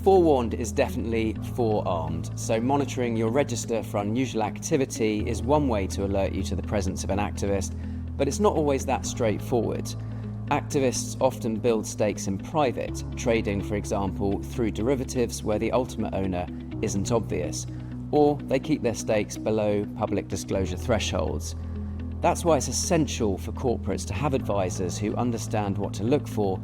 Forewarned is definitely forearmed, so monitoring your register for unusual activity is one way to alert you to the presence of an activist, but it's not always that straightforward. Activists often build stakes in private, trading, for example, through derivatives where the ultimate owner isn't obvious, or they keep their stakes below public disclosure thresholds. That's why it's essential for corporates to have advisors who understand what to look for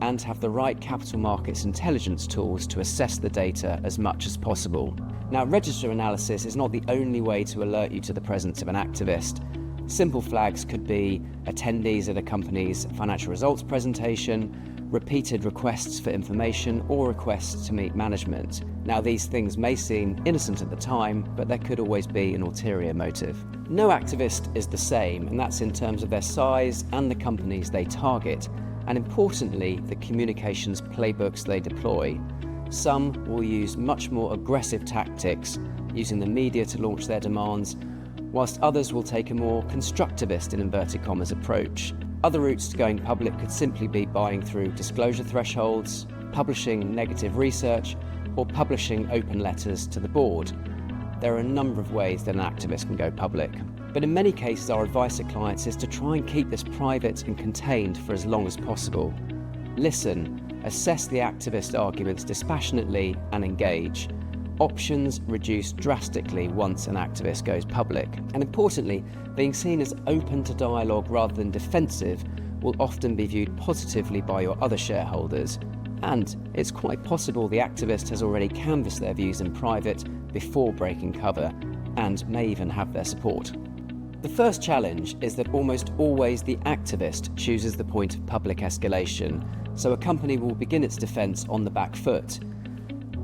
and have the right capital markets intelligence tools to assess the data as much as possible. Now, register analysis is not the only way to alert you to the presence of an activist. Simple flags could be attendees at a company's financial results presentation, repeated requests for information, or requests to meet management. Now, these things may seem innocent at the time, but there could always be an ulterior motive. No activist is the same, and that's in terms of their size and the companies they target, and importantly, the communications playbooks they deploy. Some will use much more aggressive tactics, using the media to launch their demands, whilst others will take a more constructivist, in inverted commas, approach. Other routes to going public could simply be buying through disclosure thresholds, publishing negative research, or publishing open letters to the board. There are a number of ways that an activist can go public. But in many cases, our advice to clients is to try and keep this private and contained for as long as possible. Listen, assess the activist arguments dispassionately, and engage. Options reduce drastically once an activist goes public. And importantly, being seen as open to dialogue rather than defensive will often be viewed positively by your other shareholders. And it's quite possible the activist has already canvassed their views in private before breaking cover, and may even have their support. The first challenge is that almost always the activist chooses the point of public escalation, so a company will begin its defence on the back foot.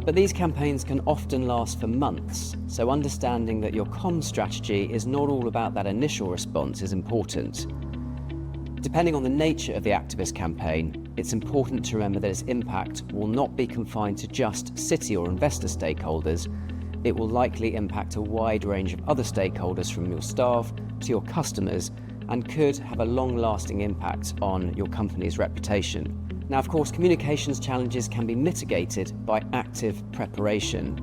But these campaigns can often last for months, so understanding that your comms strategy is not all about that initial response is important. Depending on the nature of the activist campaign, it's important to remember that its impact will not be confined to just city or investor stakeholders. It will likely impact a wide range of other stakeholders, from your staff to your customers, and could have a long-lasting impact on your company's reputation. Now, of course, communications challenges can be mitigated by active preparation,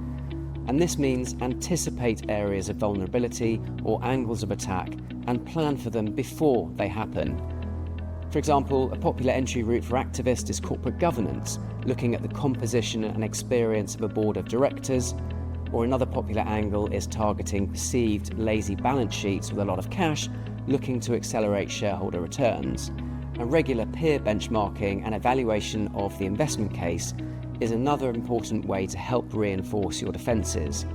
and this means anticipate areas of vulnerability or angles of attack and plan for them before they happen. For example, a popular entry route for activists is corporate governance, looking at the composition and experience of a board of directors, or another popular angle is targeting perceived lazy balance sheets with a lot of cash, looking to accelerate shareholder returns. A regular peer benchmarking and evaluation of the investment case is another important way to help reinforce your defences.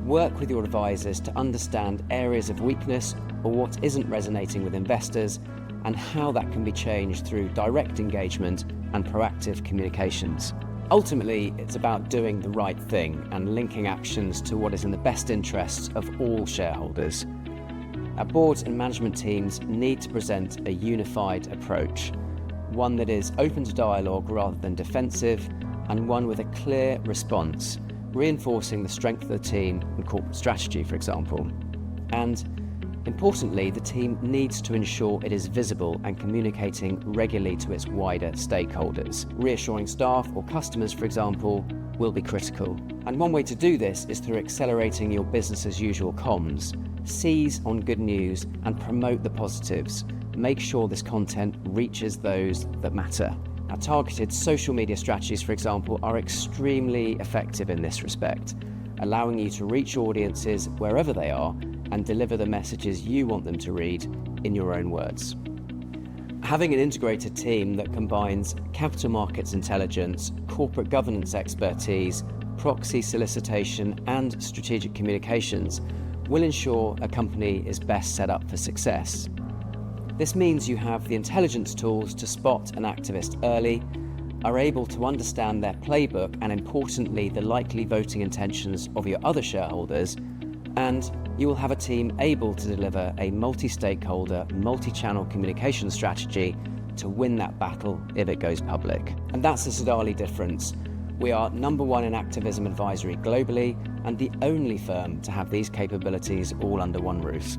Work with your advisors to understand areas of weakness or what isn't resonating with investors, and how that can be changed through direct engagement and proactive communications. Ultimately, it's about doing the right thing and linking actions to what is in the best interests of all shareholders. Our boards and management teams need to present a unified approach, one that is open to dialogue rather than defensive, and one with a clear response, reinforcing the strength of the team and corporate strategy, for example. And importantly, the team needs to ensure it is visible and communicating regularly to its wider stakeholders. Reassuring staff or customers, for example, will be critical. And one way to do this is through accelerating your business as usual comms. Seize on good news and promote the positives. Make sure this content reaches those that matter. Now, targeted social media strategies, for example, are extremely effective in this respect, allowing you to reach audiences wherever they are and deliver the messages you want them to read in your own words. Having an integrated team that combines capital markets intelligence, corporate governance expertise, proxy solicitation, and strategic communications will ensure a company is best set up for success. This means you have the intelligence tools to spot an activist early, are able to understand their playbook and, importantly, the likely voting intentions of your other shareholders, and you will have a team able to deliver a multi-stakeholder, multi-channel communication strategy to win that battle if it goes public. And that's the Sodali difference. We are number one in activism advisory globally, and the only firm to have these capabilities all under one roof.